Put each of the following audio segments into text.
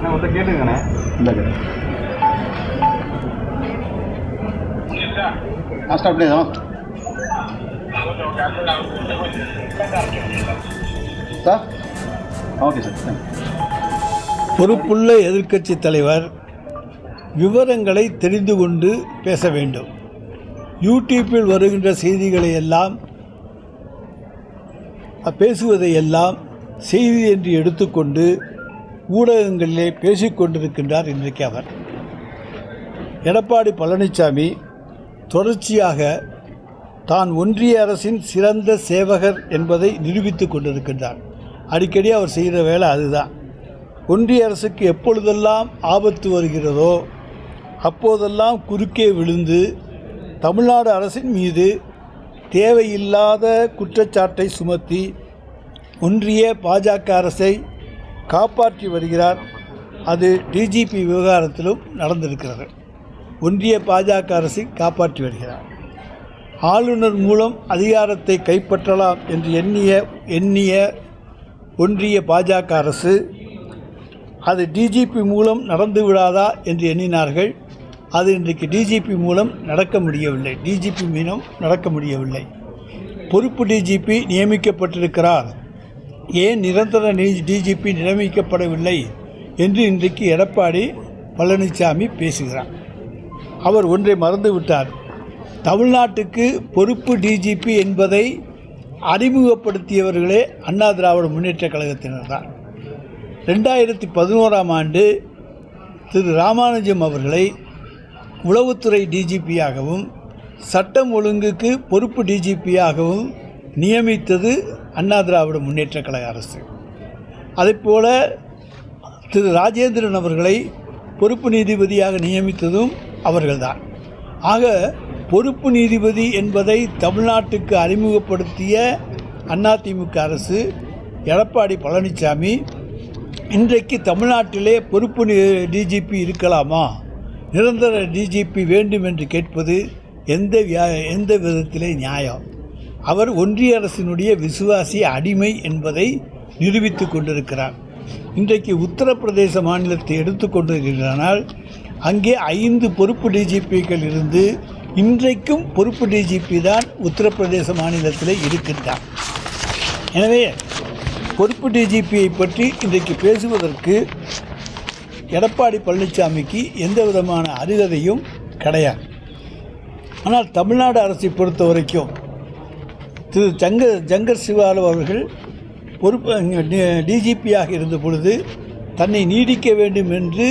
கேட்டுங்கண்ணே. இந்த ஸ்டாப் தான் sir. Okay sir. பொறுப்புள்ள எதிர்க்கட்சி தலைவர் விவரங்களை தெரிந்து கொண்டு பேச வேண்டும். யூடியூப்பில் வருகின்ற செய்திகளை எல்லாம் பேசுவதையெல்லாம் செய்தி என்று எடுத்துக்கொண்டு ஊடகங்களிலே பேசிக்கொண்டிருக்கின்றார் இன்றைக்கு அவர். எடப்பாடி பழனிசாமி தொடர்ச்சியாக தான் ஒன்றிய அரசின் சிறந்த சேவகர் என்பதை நிரூபித்துக் கொண்டிருக்கின்றார். அடிக்கடி அவர் செய்கிற வேலை அதுதான். ஒன்றிய அரசுக்கு எப்பொழுதெல்லாம் ஆபத்து வருகிறதோ அப்போதெல்லாம் குறுக்கே விழுந்து தமிழ்நாடு அரசின் மீது தேவையில்லாத குற்றச்சாட்டை சுமத்தி ஒன்றிய பாஜக அரசை காப்பாற்றி வருகிறார். அது டிஜிபி விவகாரத்திலும் நடந்திருக்கிறது. ஒன்றிய பாஜக அரசை காப்பாற்றி வருகிறார். ஆளுநர் மூலம் அதிகாரத்தை கைப்பற்றலாம் என்று எண்ணிய ஒன்றிய பாஜக அரசு அது டிஜிபி மூலம் நடந்து விடாதா என்று எண்ணினார்கள். அது இன்றைக்கு டிஜிபி மூலம் நடக்க முடியவில்லை. பொறுப்பு டிஜிபி நியமிக்கப்பட்டிருக்கிறார், ஏன் நிரந்தர டிஜிபி நியமிக்கப்படவில்லை என்று இன்றைக்கு எடப்பாடி பழனிசாமி பேசுகிறார். அவர் ஒன்றை மறந்துவிட்டார். தமிழ்நாட்டுக்கு பொறுப்பு டிஜிபி என்பதை அறிமுகப்படுத்தியவர்களே அண்ணா திராவிட முன்னேற்ற கழகத்தினர் தான். 2011ஆம் ஆண்டு திரு ராமானுஜம் அவர்களை உளவுத்துறை டிஜிபியாகவும் சட்டம் ஒழுங்குக்கு பொறுப்பு டிஜிபியாகவும் நியமித்தது அண்ணா திராவிட முன்னேற்ற கழக அரசு. அதேபோல திரு ராஜேந்திரன் அவர்களை பொறுப்பு நீதிபதியாக நியமித்ததும் அவர்கள்தான். ஆக பொறுப்பு நீதிபதி என்பதை தமிழ்நாட்டுக்கு அறிமுகப்படுத்திய அதிமுக அரசு எடப்பாடி பழனிசாமி இன்றைக்கு தமிழ்நாட்டிலே பொறுப்பு டிஜிபி இருக்கலாமா, நிரந்தர டிஜிபி வேண்டும் என்று கேட்பது எந்த விதத்திலே நியாயம்? அவர் ஒன்றிய அரசினுடைய விசுவாசி அடிமை என்பதை நிரூபித்து கொண்டிருக்கிறார். இன்றைக்கு உத்தரப்பிரதேச மாநிலத்தை எடுத்துக்கொண்டிருக்கிறானால் அங்கே 5 பொறுப்பு டிஜிபிக்கள் இருந்து இன்றைக்கும் பொறுப்பு டிஜிபி தான் உத்தரப்பிரதேச மாநிலத்தில் இருக்கின்றார். எனவே பொறுப்பு டிஜிபியை பற்றி இன்றைக்கு பேசுவதற்கு எடப்பாடி பழனிசாமிக்கு எந்த விதமான அருகதையும் கிடையாது. ஆனால் தமிழ்நாடு அரசை பொறுத்த வரைக்கும் திரு ஜங்கர் சிவாலு அவர்கள் பொறுப்பு டிஜிபியாக இருந்த பொழுது தன்னை நீடிக்க வேண்டும் என்று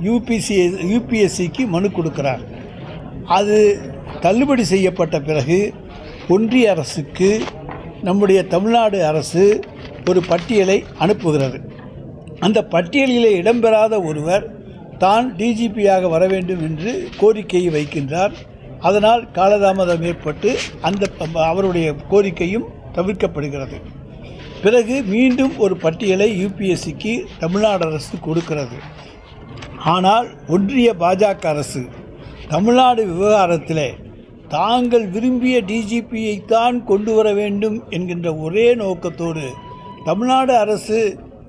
யூபிஎஸ்சிக்கு மனு கொடுக்கிறார். அது தள்ளுபடி செய்யப்பட்ட பிறகு ஒன்றிய அரசுக்கு நம்முடைய தமிழ்நாடு அரசு ஒரு பட்டியலை அனுப்புகிறது. அந்த பட்டியலிலே இடம்பெறாத ஒருவர் தான் டிஜிபியாக வர வேண்டும் என்று கோரிக்கையை வைக்கின்றார். அதனால் காலதாமதம் ஏற்பட்டு அவருடைய கோரிக்கையும் தவிர்க்கப்படுகிறது. பிறகு மீண்டும் ஒரு பட்டியலை யூபிஎஸ்சிக்கு தமிழ்நாடு அரசு கொடுக்கிறது. ஆனால் ஒன்றிய பாஜக அரசு தமிழ்நாடு விவகாரத்தில் தாங்கள் விரும்பிய டிஜிபியைத்தான் கொண்டு வர வேண்டும் என்கின்ற ஒரே நோக்கத்தோடு தமிழ்நாடு அரசு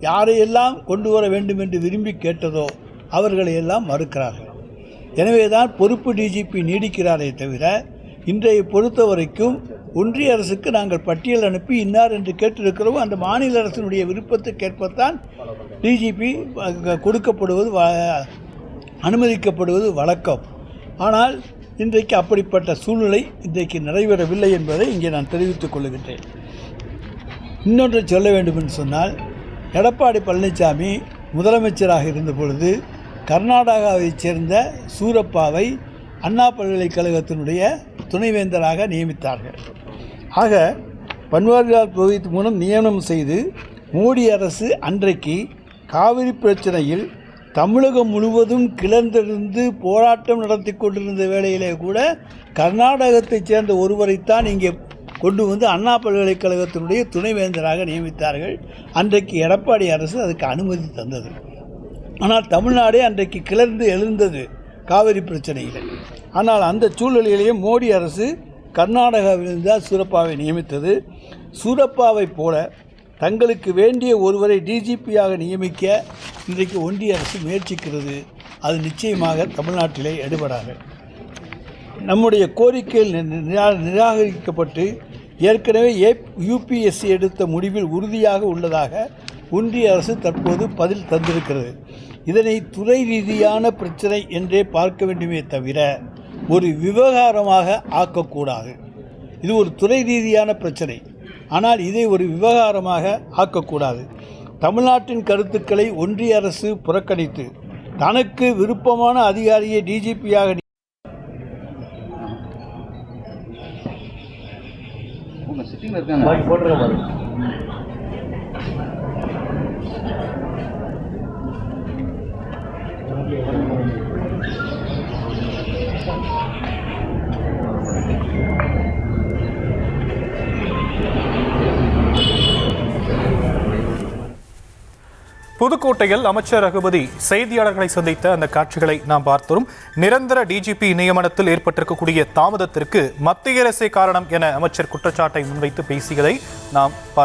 யாரையெல்லாம் கொண்டு வர வேண்டும் என்று விரும்பி கேட்டதோ அவர்களையெல்லாம் மறுக்கிறார்கள். எனவே தான் பொறுப்பு டிஜிபி நீடிக்கிறாரே தவிர இன்றைய பொறுத்த வரைக்கும் ஒன்றிய அரசுக்கு நாங்கள் பட்டியல் அனுப்பி இன்னார் என்று கேட்டிருக்கிறோம். அந்த மாநில அரசினுடைய விருப்பத்துக்கு ஏற்பத்தான் டிஜிபி கொடுக்கப்படுவது அனுமதிக்கப்படுவது வழக்கம். ஆனால் இன்றைக்கு அப்படிப்பட்ட சூழ்நிலை இன்றைக்கு நிறைவேறவில்லை என்பதை இங்கே நான் தெரிவித்துக் கொள்கின்றேன். இன்னொன்று சொல்ல வேண்டும் என்று சொன்னால், எடப்பாடி பழனிசாமி முதலமைச்சராக இருந்த பொழுது கர்நாடகாவைச் சேர்ந்த சூரப்பாவை அண்ணா பல்கலைக்கழகத்தினுடைய துணைவேந்தராக நியமித்தார்கள். ஆக பன்வாரிலால் புரோஹித் மூலம் நியமனம் செய்து மோடி அரசு அன்றைக்கு காவிரி பிரச்சனையில் தமிழகம் முழுவதும் கிளர்ந்தெழுந்து போராட்டம் நடத்தி கொண்டிருந்த வேளையிலே கூட கர்நாடகத்தைச் சேர்ந்த ஒருவரைத்தான் இங்கே கொண்டு வந்து அண்ணா பல்கலைக்கழகத்தினுடைய துணைவேந்தராக நியமித்தார்கள். அன்றைக்கு எடப்பாடி அரசு அதுக்கு அனுமதி தந்தது. ஆனால் தமிழ்நாடே அன்றைக்கு கிளர்ந்து எழுந்தது காவிரி பிரச்சனையில். ஆனால் அந்த சூழ்நிலையிலேயே மோடி அரசு கர்நாடகாவிலிருந்து சூரப்பாவை நியமித்தது. சூரப்பாவை போல தங்களுக்கு வேண்டிய ஒருவரை டிஜிபியாக நியமிக்க இன்றைக்கு ஒன்றிய அரசு முயற்சிக்கிறது. அது நிச்சயமாக தமிழ்நாட்டிலே எடுபடாது. நம்முடைய கோரிக்கைகள் நிராகரிக்கப்பட்டு ஏற்கனவே யூபிஎஸ்சி எடுத்த முடிவில் உறுதியாக உள்ளதாக ஒன்றிய அரசு தற்போது பதில் தந்திருக்கிறது. இதனை துறை ரீதியான பிரச்சனை என்றே பார்க்க வேண்டுமே தவிர ஒரு விவகாரமாக ஆக்கக்கூடாது. இது ஒரு துறை ரீதியான பிரச்சனை, ஆனால் இதை ஒரு விவகாரமாக ஆக்கக்கூடாது. தமிழ்நாட்டின் கருத்துக்களை ஒன்றிய அரசு புறக்கணித்து தனக்கு விருப்பமான அதிகாரியை டிஜிபியாக சிட்டிங்ல இருக்காங்க. புதுக்கோட்டையில் அமைச்சர் ரகுபதி செய்தியாளர்களை சந்தித்த அந்த காட்சிகளை நாம் பார்த்தோம். நிரந்தர டிஜிபி நியமனத்தில் ஏற்பட்டிருக்கக்கூடிய தாமதத்திற்கு மத்திய அரசே காரணம் என அமைச்சர் குற்றச்சாட்டை முன்வைத்து பேசியதை நாம் பார்த்தோம்.